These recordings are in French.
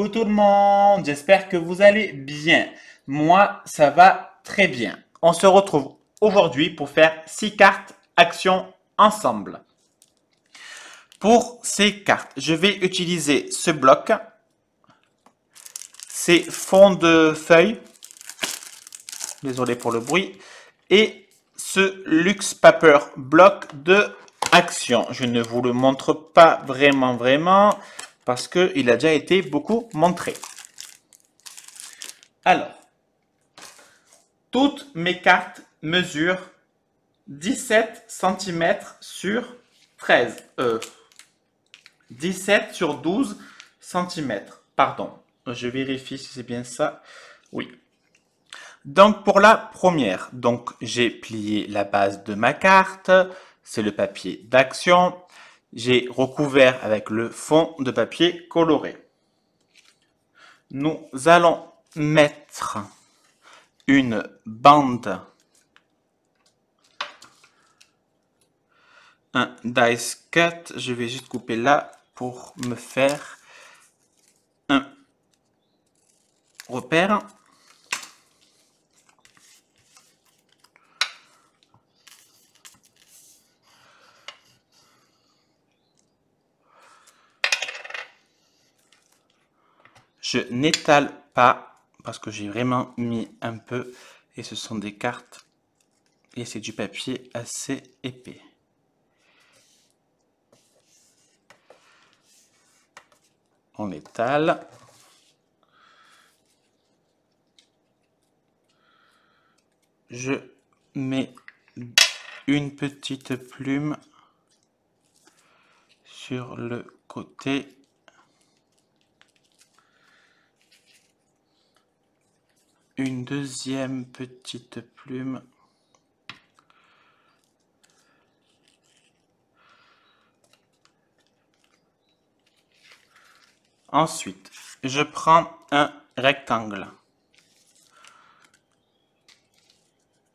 Coucou tout le monde, j'espère que vous allez bien. Moi, ça va très bien. On se retrouve aujourd'hui pour faire 6 cartes action ensemble. Pour ces cartes, je vais utiliser ce bloc, ces fonds de feuilles, désolé pour le bruit, et ce Luxe Paper bloc de action. Je ne vous le montre pas vraiment parce qu'il a déjà été beaucoup montré. Alors, toutes mes cartes mesurent 17 cm sur 13. 17 sur 12 cm. Pardon, je vérifie si c'est bien ça. Oui. Donc pour la première, donc j'ai plié la base de ma carte. C'est le papier d'action. J'ai recouvert avec le fond de papier coloré. Nous allons mettre une bande, un dice cut. Je vais juste couper là pour me faire un repère. Je n'étale pas parce que j'ai vraiment mis un peu et ce sont des cartes et c'est du papier assez épais. On étale. Je mets une petite plume sur le côté. Une deuxième petite plume. Ensuite, je prends un rectangle.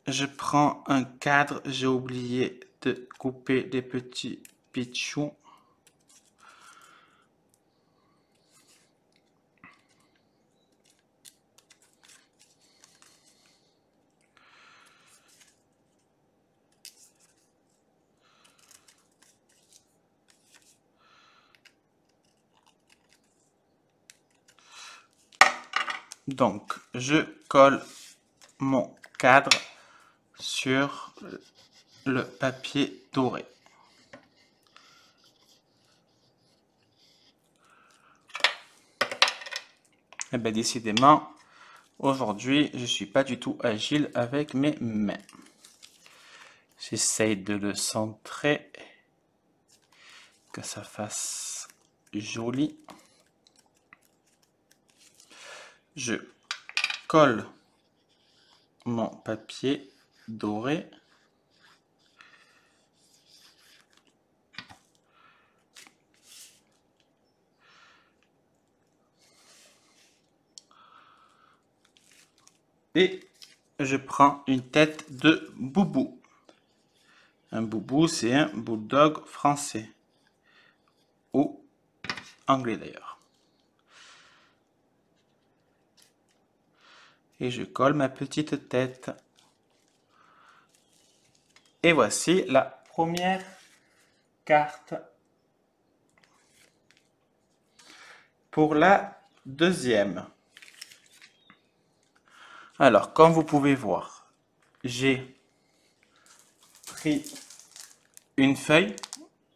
Je prends un cadre. J'ai oublié de couper des petits pitchous. Donc, je colle mon cadre sur le papier doré. Et bien, décidément, aujourd'hui, je ne suis pas du tout agile avec mes mains. J'essaye de le centrer, que ça fasse joli. Je colle mon papier doré. Et je prends une tête de boubou. Un boubou, c'est un bulldog français. Ou anglais d'ailleurs. Et je colle ma petite tête. Et voici la première carte. Pour la deuxième. Alors, comme vous pouvez voir, j'ai pris une feuille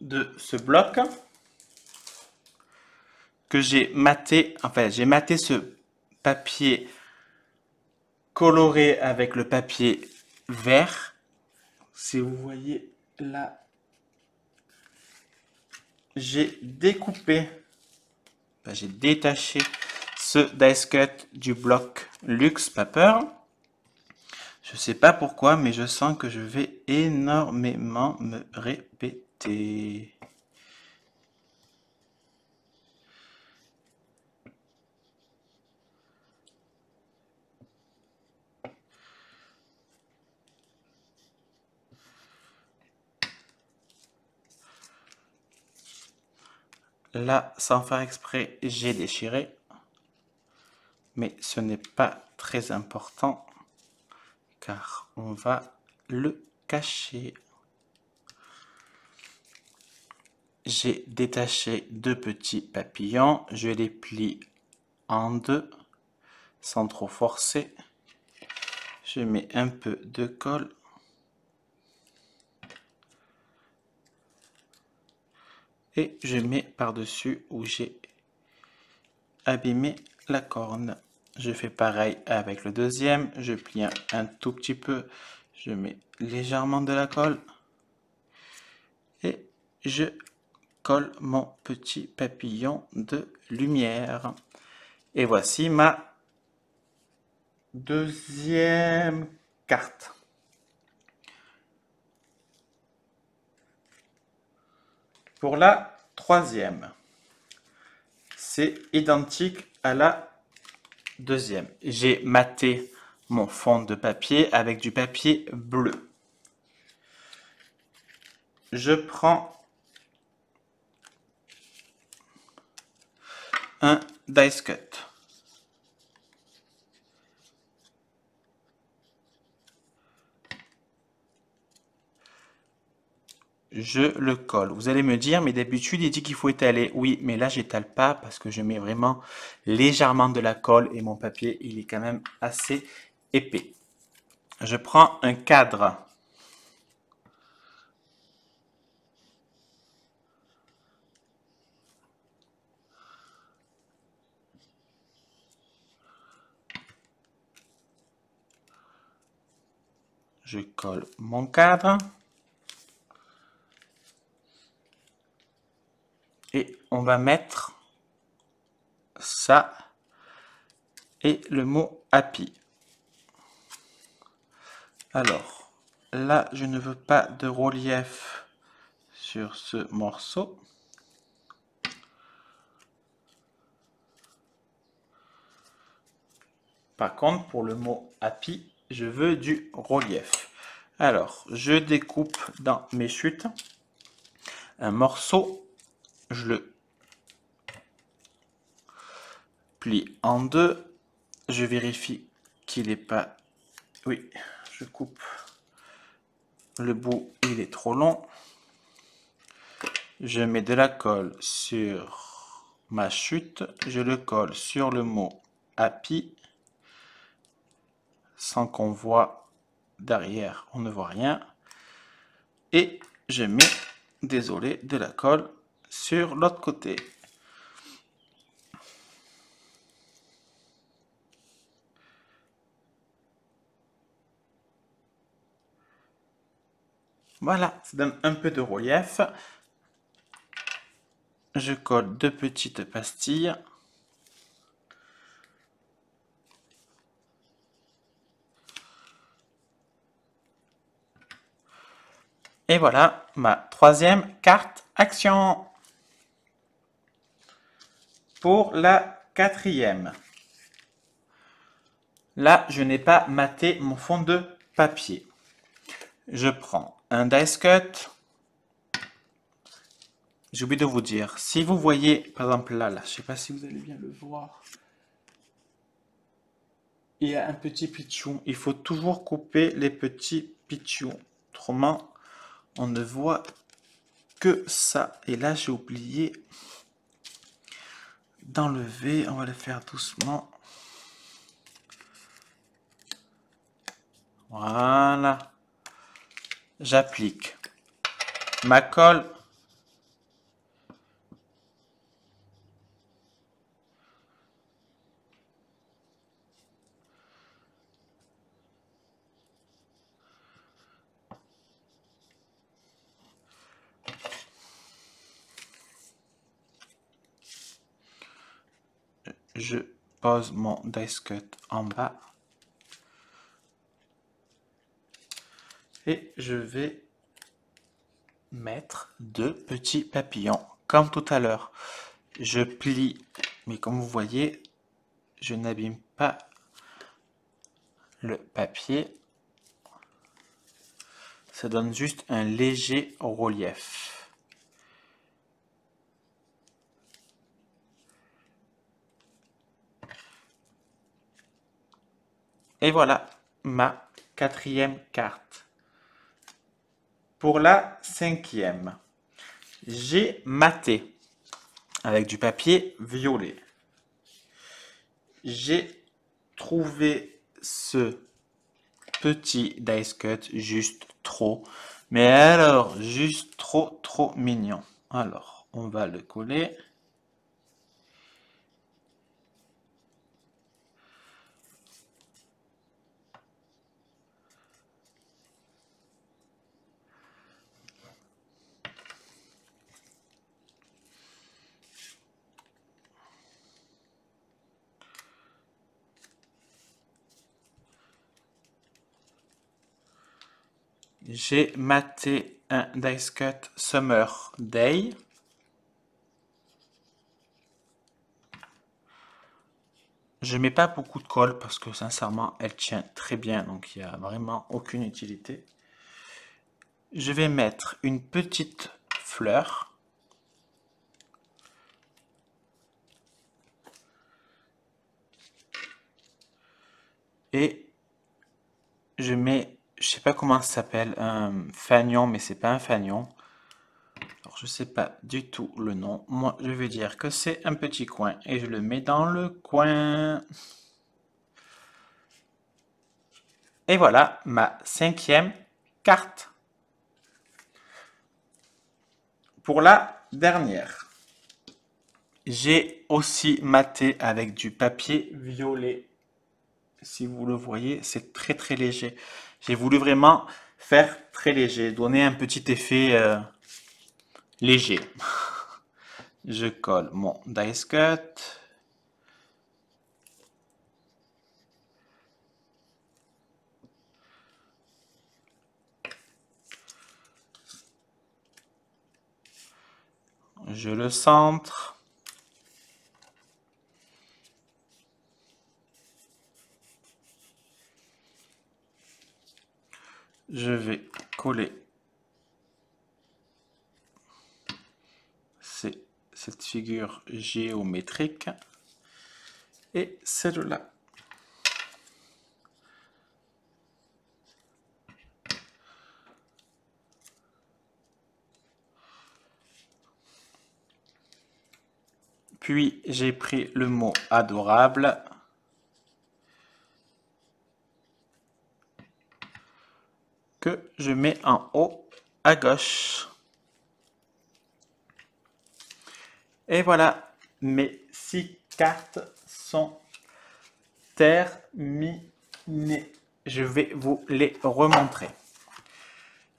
de ce bloc que j'ai maté. Enfin, j'ai maté ce papier coloré avec le papier vert. Si vous voyez là, j'ai découpé, j'ai détaché ce dice cut du bloc Luxe Paper. Je ne sais pas pourquoi, mais je sens que je vais énormément me répéter. Là, sans faire exprès, j'ai déchiré. mais ce n'est pas très important car on va le cacher. J'ai détaché 2 petits papillons, je les plie en 2 sans trop forcer. Je mets un peu de colle. Et je mets par-dessus où j'ai abîmé la corne. Je fais pareil avec le deuxième. Je plie un tout petit peu. Je mets légèrement de la colle. Et je colle mon petit papillon de lumière. Et voici ma deuxième carte. Pour la troisième, c'est identique à la deuxième. J'ai maté mon fond de papier avec du papier bleu. Je prends un dice cut. Je le colle. Vous allez me dire, mais d'habitude, il dit qu'il faut étaler. Oui, mais là, j'étale pas parce que je mets vraiment légèrement de la colle et mon papier, il est quand même assez épais. Je prends un cadre. Je colle mon cadre. Et on va mettre ça et le mot happy. Alors, là, je ne veux pas de relief sur ce morceau. Par contre, pour le mot happy, je veux du relief. Alors, je découpe dans mes chutes un morceau, je le plie en 2, je vérifie qu'il n'est pas... Oui, je coupe le bout, il est trop long. Je mets de la colle sur ma chute, je le colle sur le mot happy, sans qu'on voit derrière, on ne voit rien. Et je mets, désolé, de la colle sur l'autre côté. Voilà, ça donne un peu de relief. Je colle 2 petites pastilles. Et voilà ma troisième carte action. Pour la quatrième. Là, je n'ai pas maté mon fond de papier. Je prends un dice cut. J'ai oublié de vous dire, si vous voyez, par exemple là, je ne sais pas si vous allez bien le voir, il y a un petit pitchou. Il faut toujours couper les petits pitchous. Autrement, on ne voit que ça. Et là, j'ai oublié d'enlever. On va le faire doucement. Voilà. J'applique ma colle. Je pose mon dice cut en bas. Et je vais mettre 2 petits papillons, comme tout à l'heure. Je plie, mais comme vous voyez, je n'abîme pas le papier. Ça donne juste un léger relief. Et voilà ma 4e carte. Pour la 5e, j'ai maté avec du papier violet. J'ai trouvé ce petit dice cut juste trop, mais alors juste trop mignon. Alors, on va le coller. J'ai maté un dice cut Summer Day. Je mets pas beaucoup de colle parce que sincèrement elle tient très bien, donc il n'y a vraiment aucune utilité. Je vais mettre une petite fleur. Et je mets, je sais pas comment ça s'appelle, un fanion, mais c'est pas un fanion. Alors je sais pas du tout le nom. Moi je vais dire que c'est un petit coin et je le mets dans le coin. Et voilà ma 5e carte. Pour la dernière, j'ai aussi maté avec du papier violet. Si vous le voyez, c'est très léger. J'ai voulu vraiment faire très léger, donner un petit effet léger. Je colle mon dice cut. Je le centre. Je vais coller cette figure géométrique et celle-là. Puis j'ai pris le mot adorable. Que je mets en haut à gauche. Et voilà, mes 6 cartes sont terminées. Je vais vous les remontrer.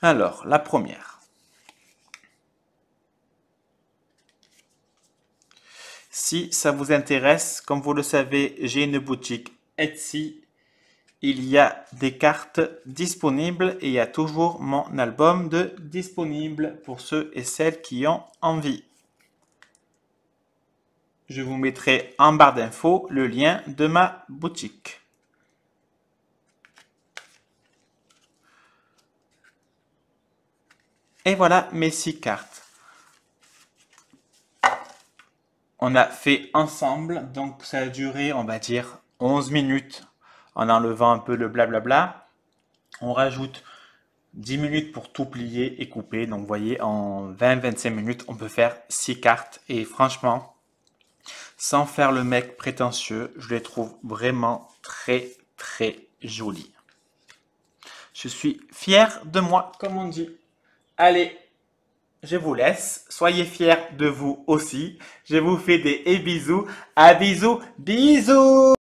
Alors, la première. Si ça vous intéresse, comme vous le savez, j'ai une boutique Etsy. Il y a des cartes disponibles et il y a toujours mon album de disponible pour ceux et celles qui ont envie. Je vous mettrai en barre d'infos le lien de ma boutique. Et voilà mes 6 cartes. On a fait ensemble, donc ça a duré, on va dire, 11 minutes en enlevant un peu le blablabla. On rajoute 10 minutes pour tout plier et couper. Donc vous voyez, en 20-25 minutes, on peut faire 6 cartes. Et franchement, sans faire le mec prétentieux, je les trouve vraiment très jolies. Je suis fier de moi, comme on dit. Allez, je vous laisse. Soyez fiers de vous aussi. Je vous fais des bisous. À bisous. Bisous.